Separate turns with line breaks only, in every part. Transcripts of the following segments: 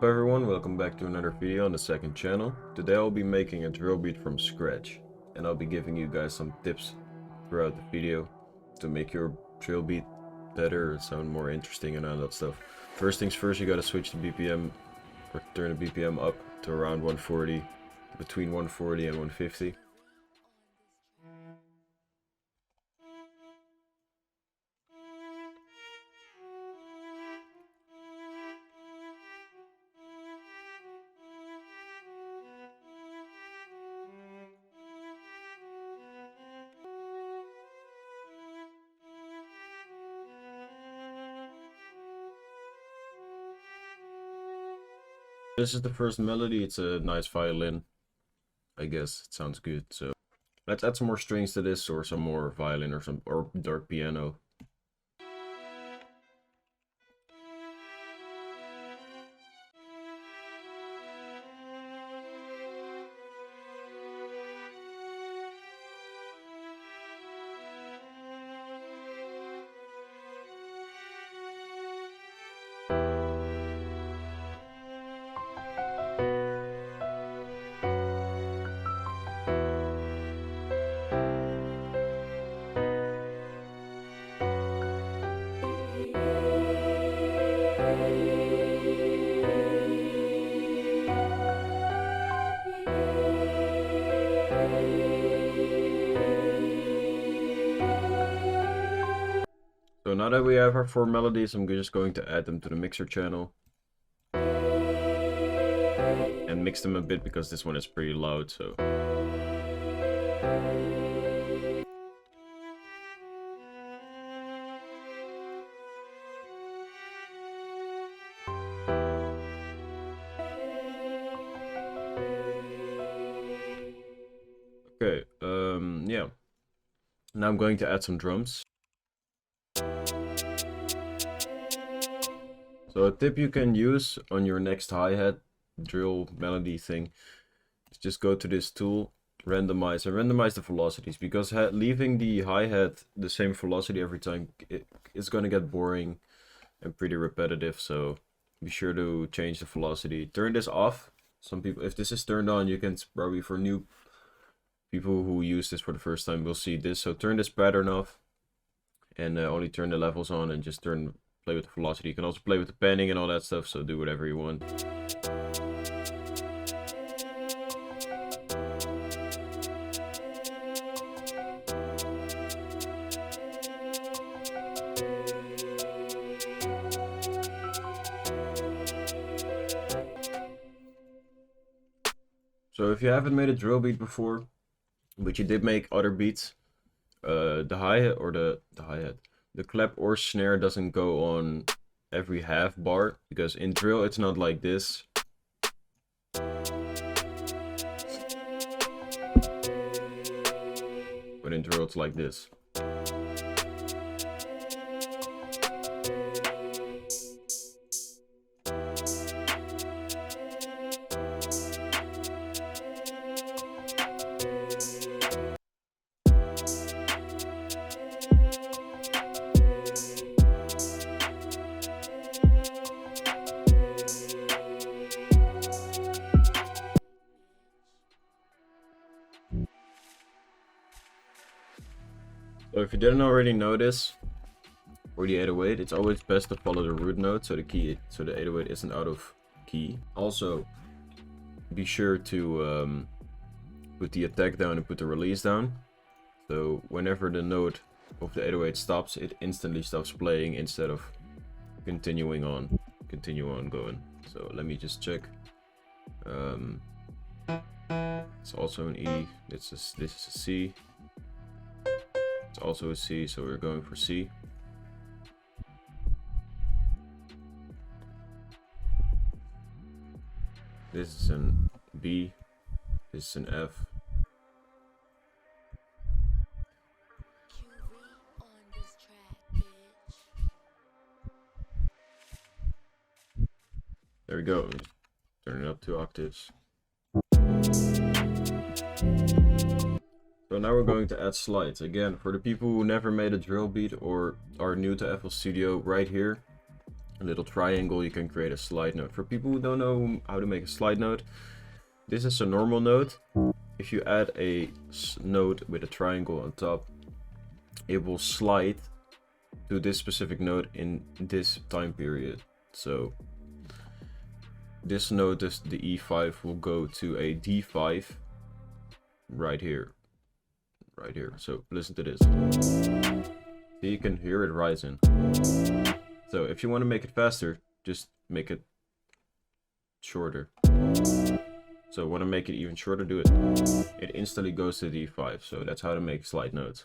up everyone, welcome back to another video on the second channel. Today I'll be making a drill beat from scratch and I'll be giving you guys some tips throughout the video to make your drill beat better, sound more interesting and all that stuff. First things first, you gotta switch the BPM or turn the BPM up to around 140, between 140 and 150. This is the first melody. It's a nice violin. I guess it sounds good. So let's add some more strings to this, or some more violin, or dark piano. So now that we have our 4 melodies, I'm just going to add them to the mixer channel and mix them a bit because this one is pretty loud. So okay, yeah. Now I'm going to add some drums. So a tip you can use on your next hi-hat drill melody thing is just go to this tool, randomize, and randomize the velocities, because leaving the hi-hat the same velocity every time, it's going to get boring and pretty repetitive. So be sure to change the velocity. Turn this off. Some people, if this is turned on, you can probably, for new people who use this for the first time, will see this. So turn this pattern off and only turn the levels on, and just play with the velocity. You can also play with the panning and all that stuff, so do whatever you want. So if you haven't made a drill beat before, but you did make other beats, the hi-hat or the hi-hat, the clap or snare doesn't go on every half bar, because in drill it's not like this. But in drill it's like this. So if you didn't already know this, for the 808, it's always best to follow the root note, so the 808 isn't out of key. Also, be sure to put the attack down and put the release down. So whenever the note of the 808 stops, it instantly stops playing instead of continue on going. So let me just check. It's also an E. This is a C. It's also a C, so we're going for C. This is an B. This is an F. There we go. Turn it up 2 octaves. So now we're going to add slides. Again, for the people who never made a drill beat or are new to FL Studio, right here a little triangle, you can create a slide note. For people who don't know how to make a slide note, this is a normal note. If you add a note with a triangle on top, it will slide to this specific note in this time period. So this note, the E5, will go to a D5 right here. Right here. So listen to this. So you can hear it rising. So if you want to make it faster, just make it shorter. So want to make it even shorter, do it. It instantly goes to D5. So that's how to make slide notes.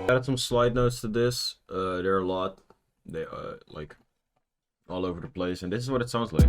Added some slide notes to this. There are a lot. They are like all over the place, and this is what it sounds like.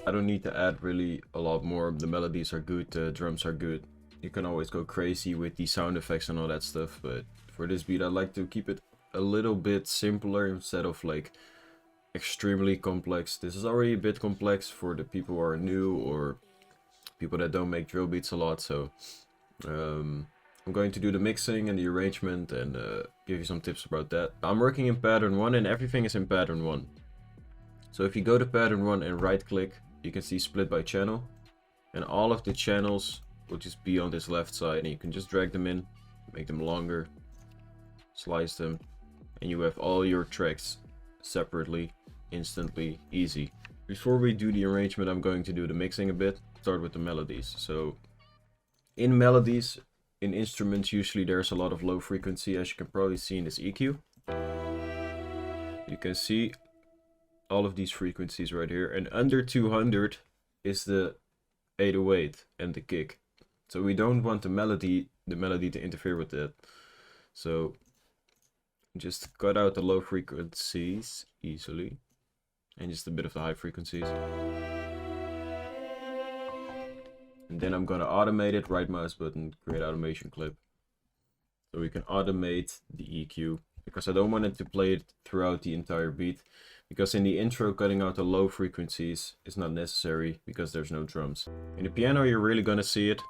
I don't need to add really a lot more. The melodies are good, the drums are good. You can always go crazy with the sound effects and all that stuff, but for this beat I like to keep it a little bit simpler instead of like extremely complex. This is already a bit complex for the people who are new or people that don't make drill beats a lot, so I'm going to do the mixing and the arrangement and give you some tips about that. I'm working in pattern 1 and everything is in pattern 1. So if you go to pattern 1 and right click, you can see split by channel, and all of the channels will just be on this left side, and you can just drag them in, make them longer, slice them, and you have all your tracks separately, instantly, easy. Before we do the arrangement, I'm going to do the mixing a bit. Start with the melodies. So in melodies, in instruments, usually there's a lot of low frequency, as you can probably see in this EQ. You can see all of these frequencies right here, and under 200 is the 808 and the kick. So we don't want the melody to interfere with that. So just cut out the low frequencies easily and just a bit of the high frequencies. And then I'm gonna automate it, right mouse button, create automation clip. So we can automate the EQ, because I don't want it to play it throughout the entire beat. Because in the intro, cutting out the low frequencies is not necessary because there's no drums. In the piano, you're really gonna see it.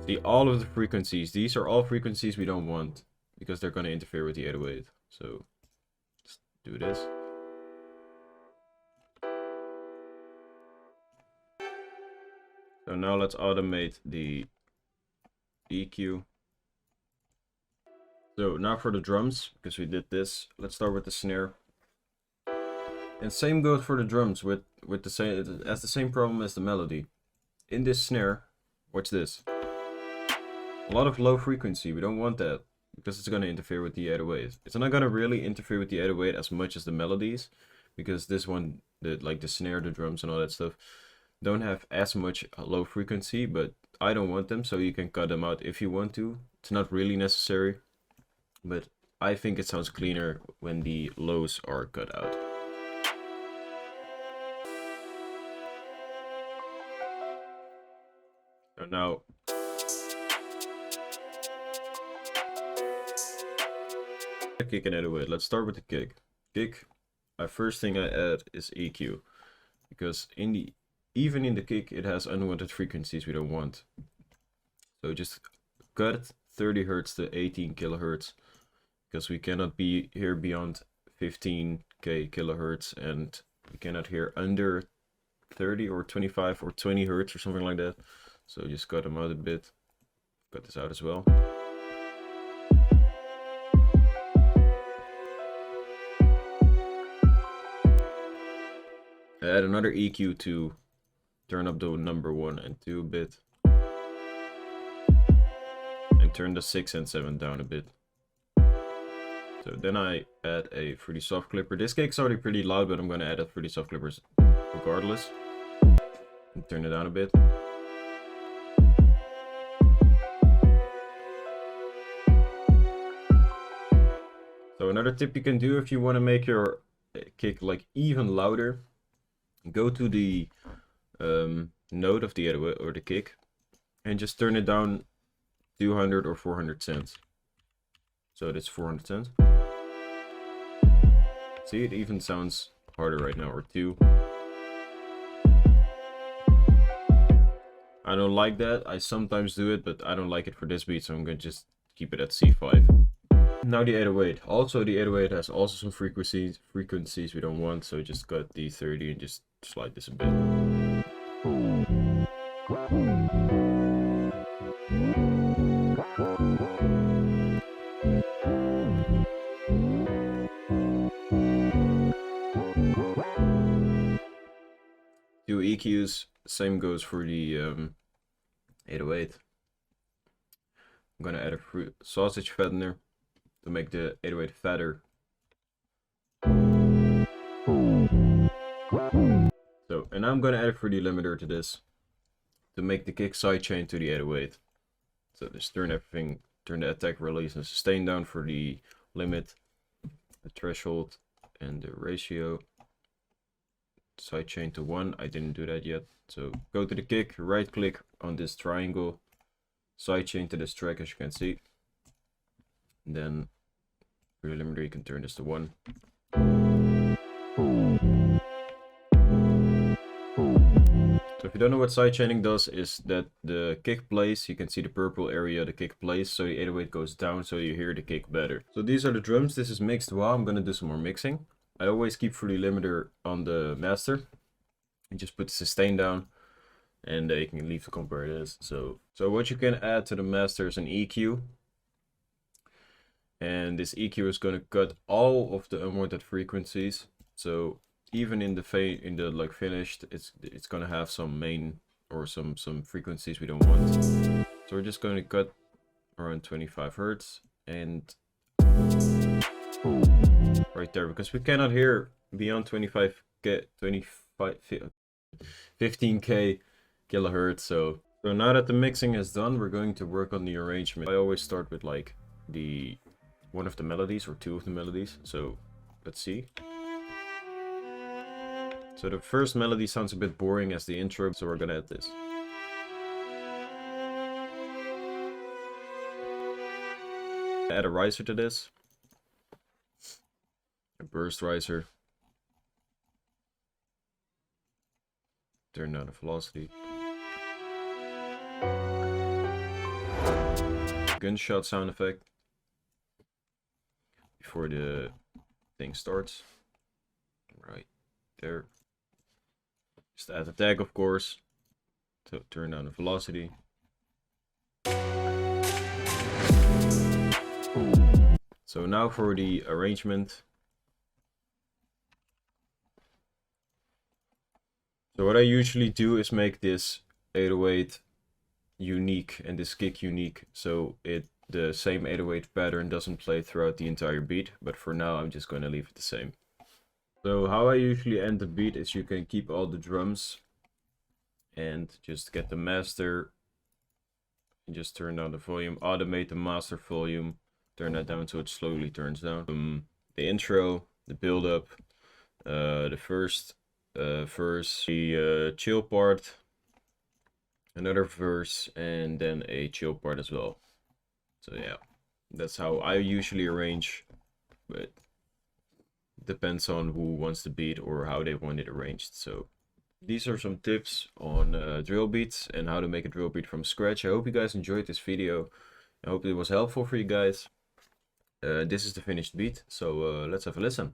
See all of the frequencies. These are all frequencies we don't want because they're gonna interfere with the 808. So just do this. So now let's automate the EQ. So now for the drums, because we did this, let's start with the snare. And same goes for the drums with the same, it has the same problem as the melody. In this snare, watch this. A lot of low frequency, we don't want that because it's going to interfere with the 808. It's not going to really interfere with the 808 as much as the melodies, because this one, like the snare, the drums and all that stuff, don't have as much low frequency, but I don't want them, so you can cut them out if you want to. It's not really necessary, but I think it sounds cleaner when the lows are cut out. So now the kick and 808. Let's start with the kick. Kick, first thing I add is EQ, because even in the kick it has unwanted frequencies we don't want. So just cut 30 Hz to 18 kilohertz, because we cannot be here beyond 15k kilohertz, and we cannot hear under 30 or 25 or 20 Hz or something like that. So just cut them out a bit. Cut this out as well. Add another EQ to turn up the number 1 and 2 a bit. And turn the 6 and 7 down a bit. So then I add a Fruity Soft Clipper. This kick's already pretty loud, but I'm going to add a Fruity Soft Clippers regardless. And turn it down a bit. So another tip you can do if you want to make your kick like even louder, go to the note of the 808 or the kick and just turn it down 200 or 400 cents. So that's 400 cents. See, it even sounds harder right now, or 2. I don't like that. I sometimes do it, but I don't like it for this beat, so I'm gonna just keep it at C5. Now the 808. Also, the 808 has also some frequencies we don't want, so just got the 30 and just slide this a bit. Do EQs, same goes for the 808. I'm gonna add a sausage fattener to make the 808 fatter. So, and I'm gonna add a fruity limiter to this to make the kick sidechain to the 808. So just turn everything, turn the attack, release, and sustain down for the limit, the threshold, and the ratio. Sidechain to 1. I didn't do that yet. So go to the kick, right click on this triangle, sidechain to this track, as you can see. And then for the limiter, you can turn this to 1. So if you don't know what sidechaining does, is that the kick plays, you can see the purple area the kick plays, so the 808 goes down so you hear the kick better. So these are the drums. This is mixed wow. I'm gonna do some more mixing. I always keep fruity limiter on the master and just put the sustain down, and you can leave the comp where it is. So what you can add to the master is an EQ, and this EQ is going to cut all of the unwanted frequencies. So even in the like finished, it's going to have some main or some frequencies we don't want. So we're just going to cut around 25 hertz and right there, because we cannot hear beyond 15k kilohertz. So now that the mixing is done, we're going to work on the arrangement. I always start with like one of the melodies or 2 of the melodies. So let's see. So the first melody sounds a bit boring as the intro, so we're gonna add this. Add a riser to this. A burst riser. Turn down the velocity. Gunshot sound effect before the thing starts. Right there. Just add a tag, of course, to turn down the velocity. So now for the arrangement. So what I usually do is make this 808 unique and this kick unique, so the same 808 pattern doesn't play throughout the entire beat, but for now I'm just going to leave it the same. So how I usually end the beat is you can keep all the drums and just get the master and just turn down the volume, automate the master volume, turn that down so it slowly turns down. The intro, the build up, the first verse, the chill part, another verse, and then a chill part as well. So yeah, that's how I usually arrange, but depends on who wants the beat or how they want it arranged. So these are some tips on drill beats and how to make a drill beat from scratch. I hope you guys enjoyed this video. I hope it was helpful for you guys. This is the finished beat, so let's have a listen.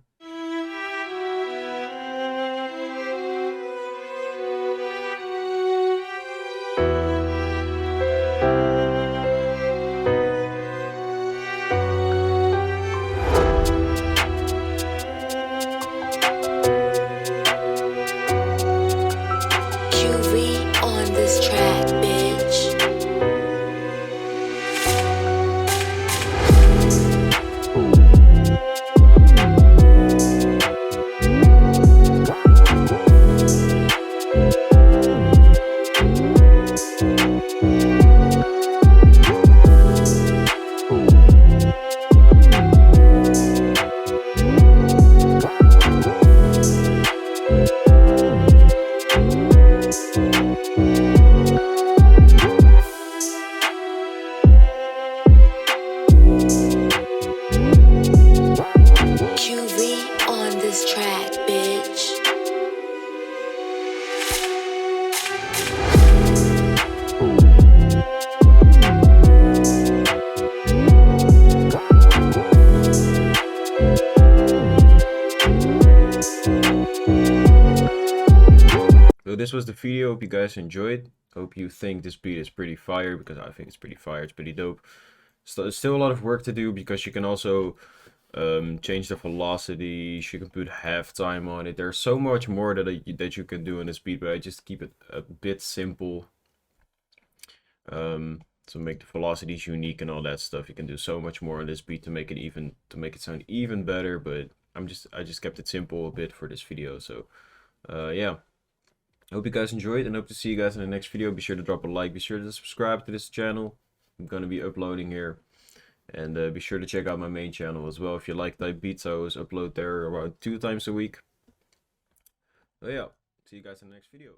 this was the video. Hope you guys enjoyed. Hope you think this beat is pretty fire, because I think it's pretty fire. It's pretty dope. So there's still a lot of work to do, because you can also change the velocity. You can put halftime on it. There's so much more that you can do in this beat, but I just keep it a bit simple. To make the velocities unique and all that stuff. You can do so much more on this beat to make it sound even better, but I just kept it simple a bit for this video. So yeah, hope you guys enjoyed, and hope to see you guys in the next video. Be sure to drop a like, be sure to subscribe to this channel. I'm gonna be uploading here, and be sure to check out my main channel as well if you like type beats. I always upload there around 2 times a week. So yeah, see you guys in the next video.